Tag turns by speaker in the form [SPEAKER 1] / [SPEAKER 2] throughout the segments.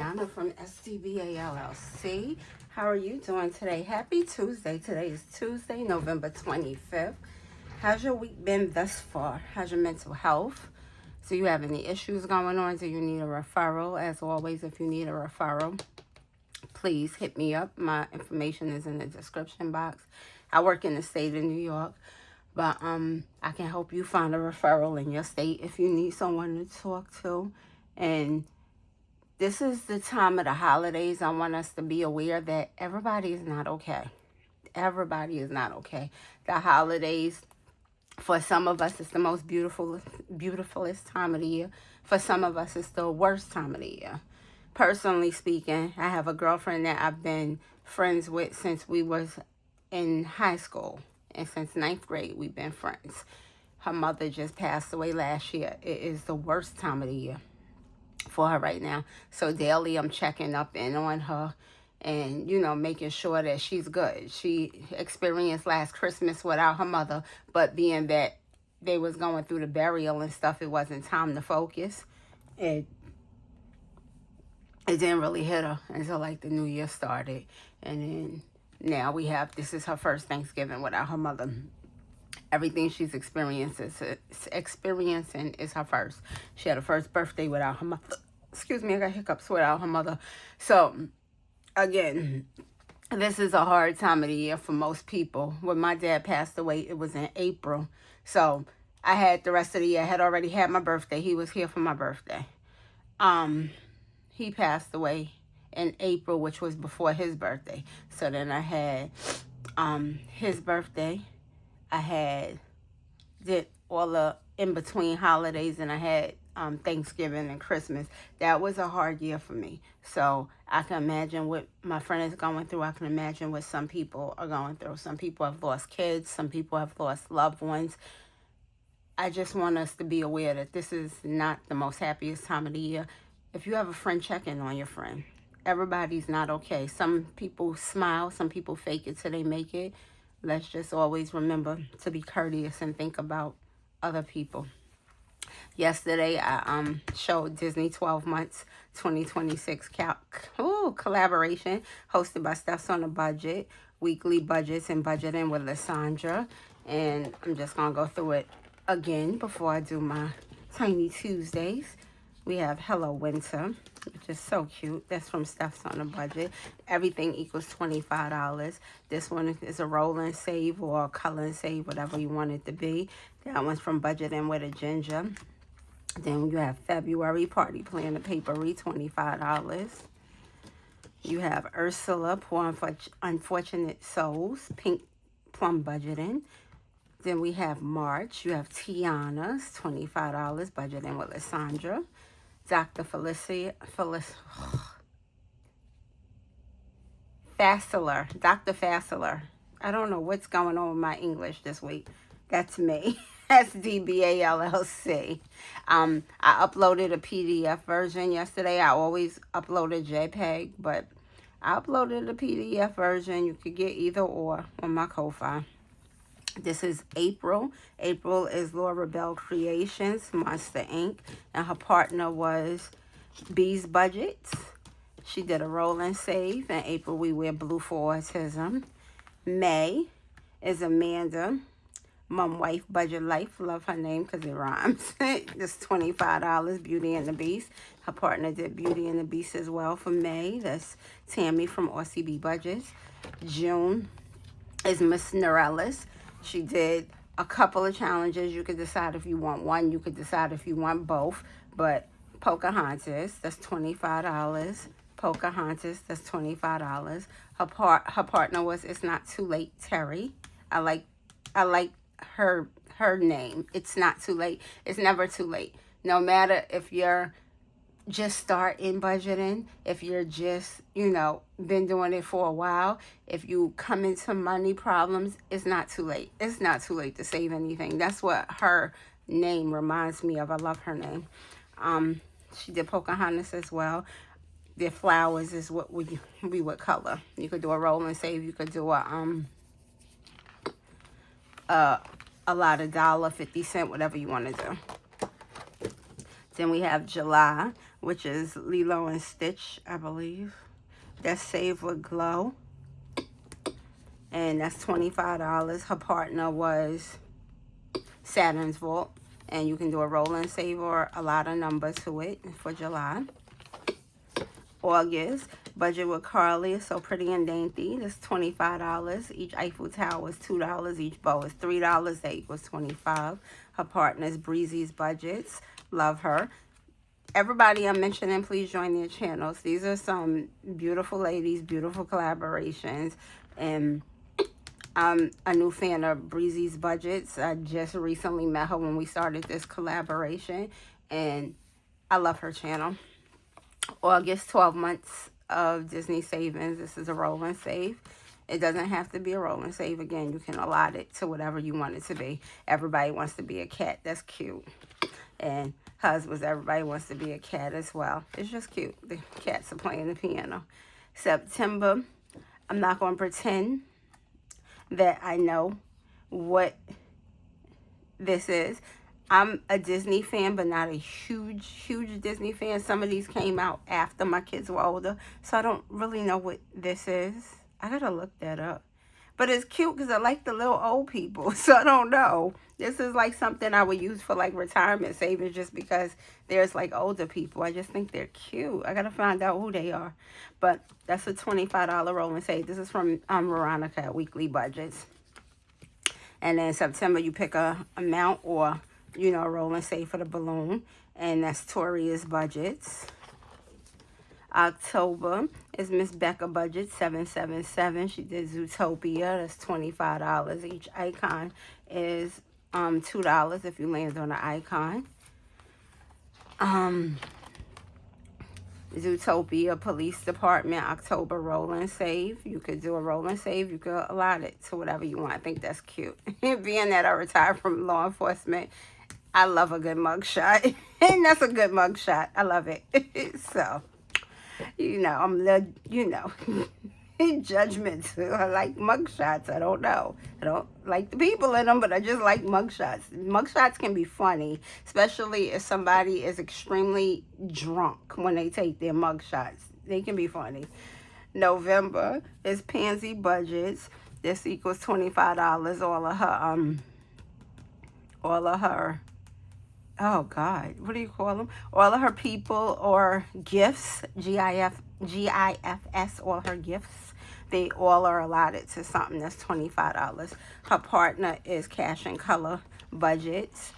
[SPEAKER 1] Brianna from SDBA LLC. How are you doing today? Happy Tuesday. Today is Tuesday, November 25th. How's your week been thus far? How's your mental health? Do you have any issues going on? Do you need a referral? As always, if you need a referral, please hit me up. My information is in the description box. I work in the state of New York, but I can help you find a referral in your state if you need someone to talk to. And this is the time of the holidays. I want us to be aware that everybody is not okay. Everybody is not okay. The holidays, for some of us, it's the most beautifulest time of the year. For some of us, it's the worst time of the year. Personally speaking, I have a girlfriend that I've been friends with since we was in high school. And since 9th grade, we've been friends. Her mother just passed away last year. It is the worst time of the year for her right now. So daily I'm checking up in on her and, making sure that she's good. She experienced last Christmas without her mother, but being that they was going through the burial and stuff, it wasn't time to focus. It didn't really hit her until like the new year started. And then now this is her first Thanksgiving without her mother. Everything she's experiencing is her first. She had a first birthday without her mother. Excuse me, I got hiccups without her mother. So, again, this is a hard time of the year for most people. When my dad passed away, it was in April. So, I had the rest of the year. I had already had my birthday. He was here for my birthday. He passed away in April, which was before his birthday. So, then I had his birthday. I did all the in-between holidays, and I had Thanksgiving and Christmas. That was a hard year for me. So I can imagine what my friend is going through. I can imagine what some people are going through. Some people have lost kids. Some people have lost loved ones. I just want us to be aware that this is not the most happiest time of the year. If you have a friend, check in on your friend. Everybody's not okay. Some people smile. Some people fake it till they make it. Let's just always remember to be courteous and think about other people. Yesterday, I showed Disney 12 Months 2026 collaboration hosted by Steph's on a Budget, weekly budgets and budgeting with Lysandra. And I'm just going to go through it again before I do my Tiny Tuesdays. We have Hello Winter, which is so cute. That's from Steph's on a Budget. Everything equals $25. This one is a roll and save or a color and save, whatever you want it to be. That one's from Budgeting with a Ginger. Then you have February Party Planner Papery, $25. You have Ursula, Poor Unfortunate Souls, Pink Plum Budgeting. Then we have March. You have Tiana's, $25, Budgeting with Lysandra. Dr. Faciler. Dr. Faciler. I don't know what's going on with my English this week. That's me. SDBA LLC. I uploaded a PDF version yesterday. I always upload a JPEG, but I uploaded a PDF version. You could get either or on my Ko-Fi. This is April. April is Laura Bell Creations, Monster Inc. And her partner was Bee's Budgets. She did a roll and save. In April, we wear blue for autism. May is Amanda, Mom Wife Budget Life. Love her name because it rhymes. It's $25, Beauty and the Beast. Her partner did Beauty and the Beast as well for May. That's Tammy from RCB Budgets. June is Miss Norellis. She did a couple of challenges. You could decide if you want one. You could decide if you want both. But Pocahontas, that's $25. Pocahontas, that's $25. Her partner was It's Not Too Late, Terry. I like her name. It's not too late. It's never too late. No matter if you're just starting budgeting, if you're just, been doing it for a while, if you come into money problems, it's not too late. It's not too late to save anything. That's what her name reminds me of. I love her name. She did Pocahontas as well. The flowers is what we would color. You could do a roll and save. You could do a lot of $1.50, whatever you want to do. Then we have July. which is Lilo and Stitch, I believe. That's Save with Glow, and that's $25. Her partner was Saturn's Vault, and you can do a roll and save or a lot of numbers to it for July. August, Budget with Carly is So Pretty and Dainty. That's $25. Each Eiffel Tower is $2. Each bow is $3. That equals $25. Her partner is Breezy's Budgets. Love her. Everybody I'm mentioning, please join their channels. These are some beautiful ladies, beautiful collaborations, and I'm a new fan of Breezy's Budgets. I just recently met her when we started this collaboration, and I love her channel. August, 12 months of Disney savings. This is a roll and save. It doesn't have to be a roll and save. Again, you can allot it to whatever you want it to be. Everybody wants to be a cat. That's cute. And husbands, everybody wants to be a cat as well. It's just cute. The cats are playing the piano. September, I'm not going to pretend that I know what this is. I'm a Disney fan, but not a huge Disney fan. Some of these came out after my kids were older, so I don't really know what this is. I gotta look that up. But it's cute because I like the little old people, so I don't know. This is like something I would use for like retirement savings just because there's like older people. I just think they're cute. I gotta find out who they are. But that's a $25 roll and save. This is from Veronica at Weekly Budgets. And then September, you pick a amount or, you know, roll and save for the balloon. And that's Toria's Budgets. October is Miss Becca Budget 777. She did Zootopia. That's $25. Each icon is $2 if you land on an icon. Zootopia Police Department October roll and save. You could do a roll and save. You could allot it to whatever you want. I think that's cute. Being that I retired from law enforcement, I love a good mugshot. And that's a good mugshot. I love it. So, you know, I'm, you know, judgmental. I like mugshots. I don't know. I don't like the people in them, but I just like mugshots. Mugshots can be funny, especially if somebody is extremely drunk when they take their mugshots. They can be funny. November is Pansy Budgets. This equals $25. All of her, oh God, what do you call them? All of her people or gifts, GIFs, all her gifts, they all are allotted to something that's $25. Her partner is Cash and Color Budgets,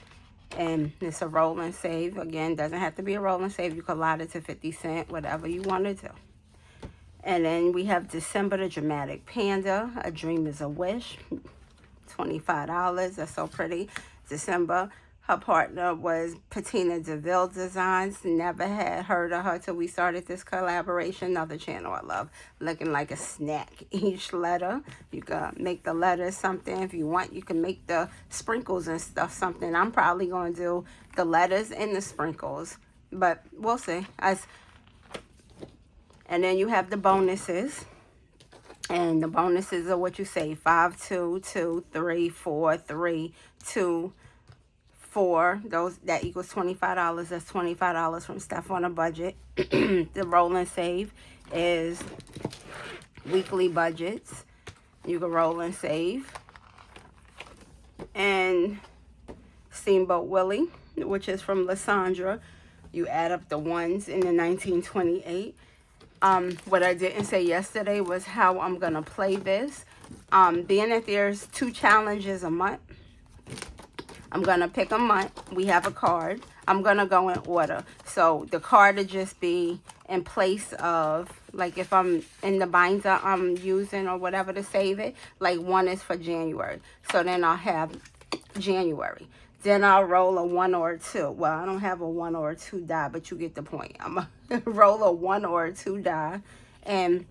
[SPEAKER 1] and it's a roll and save. Again, doesn't have to be a roll and save. You can allot it to 50 cents, whatever you want to do. And then we have December, the Dramatic Panda, A Dream is a Wish, $25. That's so pretty. December, her partner was Patina DeVille Designs. Never had heard of her till we started this collaboration. Another channel I love. Looking like a snack. Each letter, you can make the letters something. If you want, you can make the sprinkles and stuff something. I'm probably going to do the letters and the sprinkles. But we'll see. And then you have the bonuses. And the bonuses are what you say. 5, 2, 2, 3, 4, 3, 2, 4. Those, that equals $25. That's $25 from Steph on a Budget. The roll and save is Weekly Budgets. You can roll and save. And Steamboat Willie, which is from Lysandra. You add up the ones in the 1928. What I didn't say yesterday was how I'm going to play this. Being that there's 2 challenges a month, I'm going to pick a month. We have a card. I'm going to go in order. So the card will just be in place of, like if I'm in the binder I'm using or whatever to save it, like 1 is for January. So then I'll have January. Then I'll roll a 1 or a 2. Well, I don't have a 1 or a 2 die, but you get the point. I'm going to roll a 1 or a 2 die. And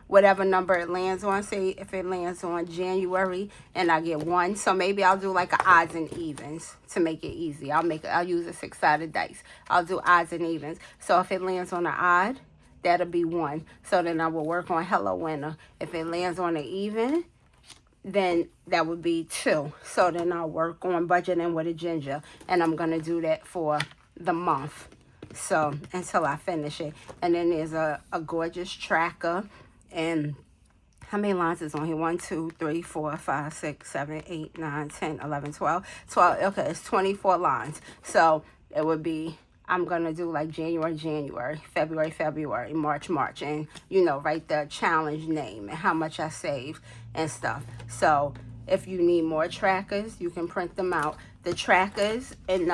[SPEAKER 1] whatever number it lands on, say if it lands on January and I get 1. So maybe I'll do like a odds and evens to make it easy. I'll use a 6-sided dice. I'll do odds and evens. So if it lands on an odd, that'll be 1. So then I will work on Hello Winner. If it lands on an even, then that would be 2. So then I'll work on budgeting with a ginger. And I'm going to do that for the month. So until I finish it. And then there's a gorgeous tracker. And how many lines is on here? 1, 2, 3, 4, 5, 6, 7, 8, 9, 10, 11, 12. 12. Okay, it's 24 lines. So it would be, I'm going to do like January, February, March. And, you know, write the challenge name and how much I saved and stuff. So if you need more trackers, you can print them out. The trackers and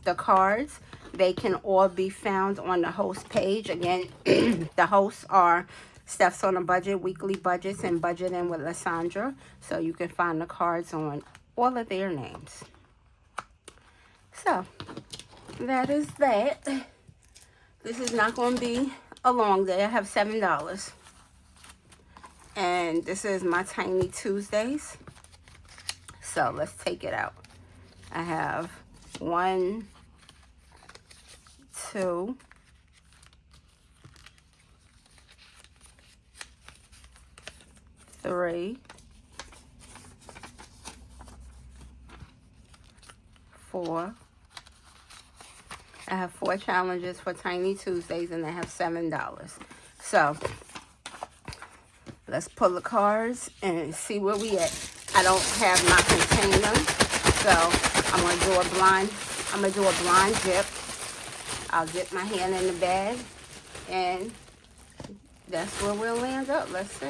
[SPEAKER 1] the cards, they can all be found on the host page. Again, the hosts are Steph's on a Budget, Weekly Budgets, and Budgeting with Lysandra. So you can find the cards on all of their names. So that is that. This is not going to be a long day. I have $7. And this is my Tiny Tuesdays. So let's take it out. I have 1, 2, 3, 4. I have 4 challenges for Tiny Tuesdays, and I have $7. So let's pull the cards and see where we at. I don't have my container, so I'm gonna do a blind dip. I'll dip my hand in the bag, and that's where we'll land up. Let's see.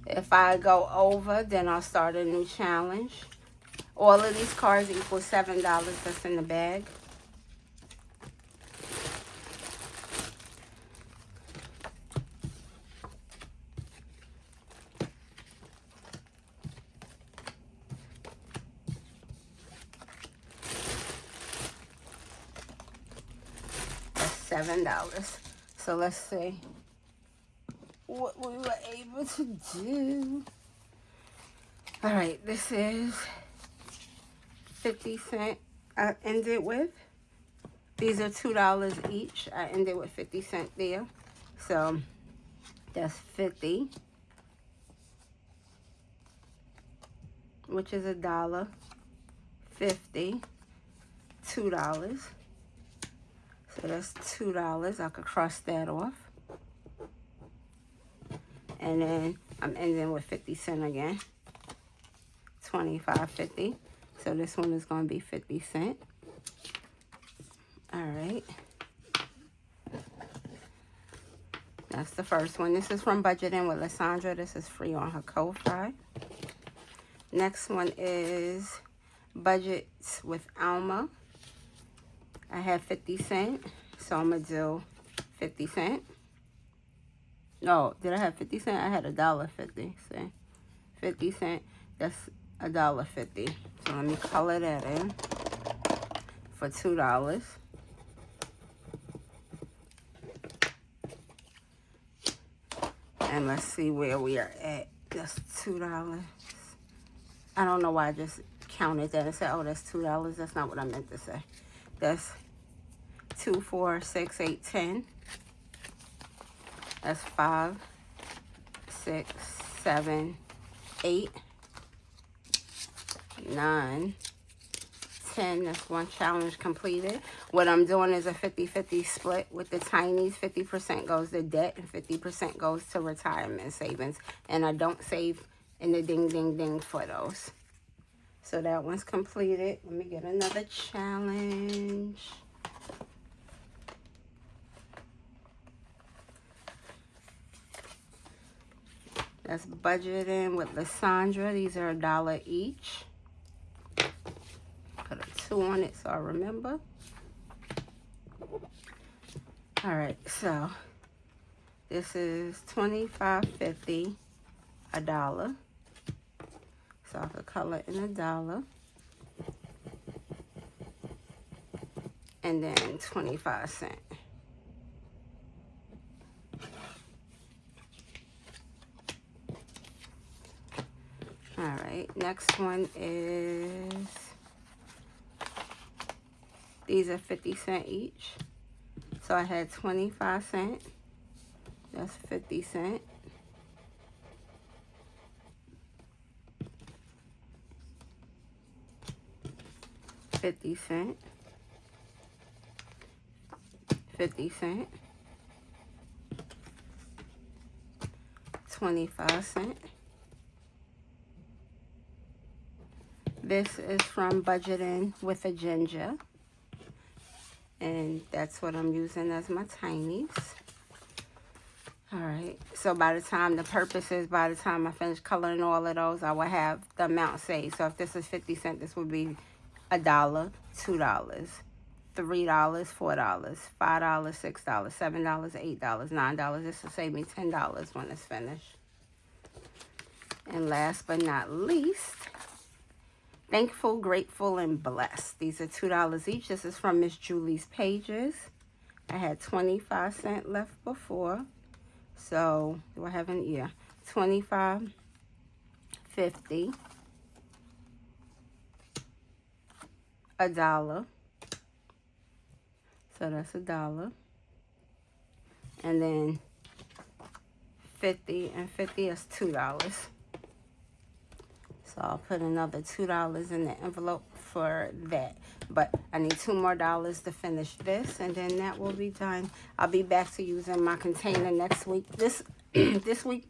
[SPEAKER 1] If I go over, then I'll start a new challenge. All of these cards equal $7 that's in the bag. That's $7. So let's see what we were able to do. All right, this is 50 cents I ended with. These are $2 each. I ended with 50 cents there. So that's 50, which is $1. 50, $2. So that's $2. I could cross that off. And then I'm ending with 50 cents again. 25.50. So this one is going to be 50 cents. All right. That's the first one. This is from Budgeting with Lysandra. This is free on her Ko-Fi. Next one is Budgets with Alma. I have 50 cents. So I'm going to do 50 cents. No, did I have 50 cents? I had $1.50. See? 50 cents. That's $1.50. So let me color that in for $2. And let's see where we are at. That's $2. I don't know why I just counted that and said, oh, that's $2. That's not what I meant to say. That's 2, 4, 6, 8, 10. That's 5, 6, 7, 8, 9, 10. That's one challenge completed. What I'm doing is a 50-50 split with the tinies. 50% goes to debt and 50% goes to retirement savings. And I don't save in the ding, ding, ding for those. So that one's completed. Let me get another challenge. That's Budgeting with Lysandra. These are $1 each. Put a 2 on it so I remember. All right, so this is $25.50, $1. So I could color in $1. And then 25 cents. All right, next one is, these are 50 cents each. So I had 25 cents. That's 50 cents. 50 cents. 50 cents. 25 cents. This is from Budgeting with a Ginger. And that's what I'm using as my tinies. Alright, so by the time I finish coloring all of those, I will have the amount saved. So if this is 50 cents, this would be $1, $2, $3, $4, $5, $6, $7, $8, $9. This will save me $10 when it's finished. And last but not least, Thankful, Grateful, and Blessed. These are $2 each. This is from Miss Julie's Pages. I had 25 cents left before. So, do I have an ear? 25, 50, $1. So that's $1. And then 50 and 50 is $2. So I'll put another $2 in the envelope for that. But I need $2 more to finish this, and then that will be done. I'll be back to using my container next week. This week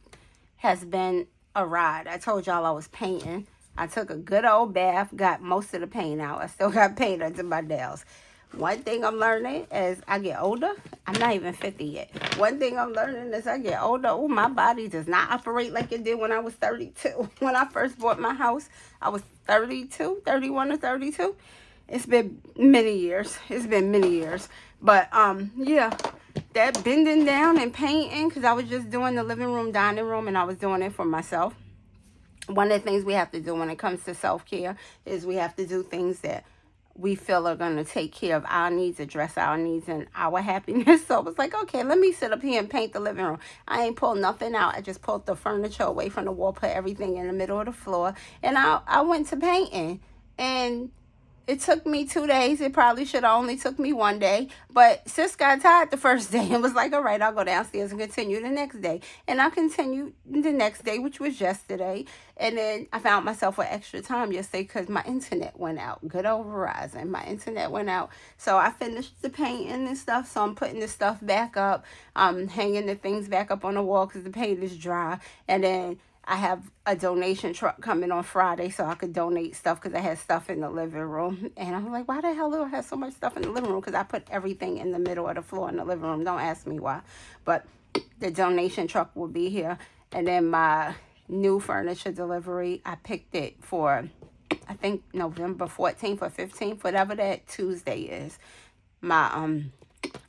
[SPEAKER 1] has been a ride. I told y'all I was painting. I took a good old bath, got most of the paint out. I still got paint under my nails. One thing I'm learning as I get older, I'm not even 50 yet. One thing I'm learning as I get older, oh, my body does not operate like it did when I was 32. When I first bought my house, I was 31 or 32. It's been many years. But, yeah, that bending down and painting, because I was just doing the living room, dining room, and I was doing it for myself. One of the things we have to do when it comes to self-care is we have to do things that we feel are going to take care of our needs, address our needs, and our happiness. So it was like, okay, let me sit up here and paint the living room. I ain't pulled nothing out. I just pulled the furniture away from the wall, put everything in the middle of the floor, and I went to painting. And it took me 2 days. It probably should have only took me 1 day. But sis got tired the first day and was like, all right, I'll go downstairs and continue the next day. And I continued the next day, which was yesterday. And then I found myself with extra time yesterday because my internet went out. Good old Verizon. My internet went out. So I finished the painting and stuff. So I'm putting the stuff back up. I'm hanging the things back up on the wall because the paint is dry. And then I have a donation truck coming on Friday so I could donate stuff because I had stuff in the living room. And I'm like, why the hell do I have so much stuff in the living room? Because I put everything in the middle of the floor in the living room. Don't ask me why. But the donation truck will be here. And then my new furniture delivery, I picked it for, I think, November 14th or 15th, whatever that Tuesday is. My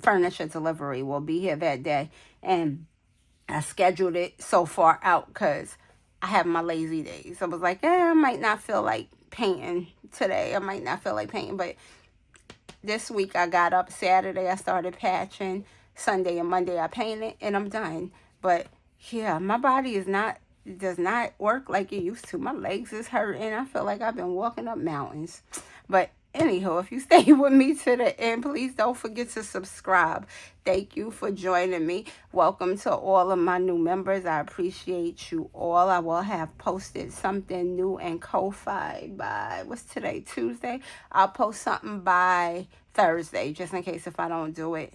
[SPEAKER 1] furniture delivery will be here that day. And I scheduled it so far out because I have my lazy days. I was like, I might not feel like painting today. I might not feel like painting. But this week I got up Saturday. I started patching. Sunday and Monday I painted and I'm done. But yeah, my body does not work like it used to. My legs is hurting. I feel like I've been walking up mountains. But anyhow, if you stay with me to the end, please don't forget to subscribe. Thank you for joining me. Welcome to all of my new members. I appreciate you all. I will have posted something new in Ko-Fi by, what's today, Tuesday? I'll post something by Thursday, just in case if I don't do it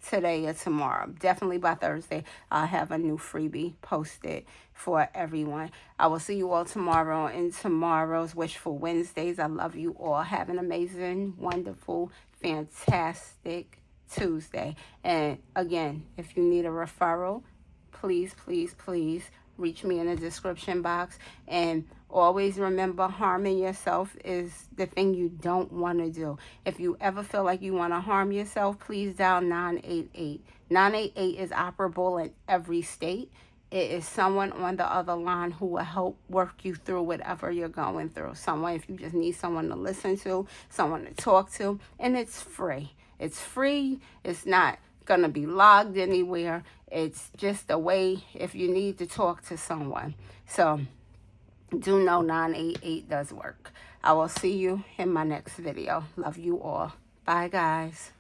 [SPEAKER 1] today or tomorrow. Definitely by Thursday, I'll have a new freebie posted for everyone. I will see you all tomorrow in tomorrow's Wishful Wednesdays. I love you all. Have an amazing, wonderful, fantastic Tuesday. And again, if you need a referral, please, please, please reach me in the description box. And always remember, harming yourself is the thing you don't want to do. If you ever feel like you want to harm yourself, please dial 988. 988 is operable in every state. It is someone on the other line who will help work you through whatever you're going through. Someone, if you just need someone to listen to, someone to talk to, and it's free. It's free. It's not going to be logged anywhere. It's just a way if you need to talk to someone. So do know 988 does work. I will see you in my next video. Love you all. Bye, guys.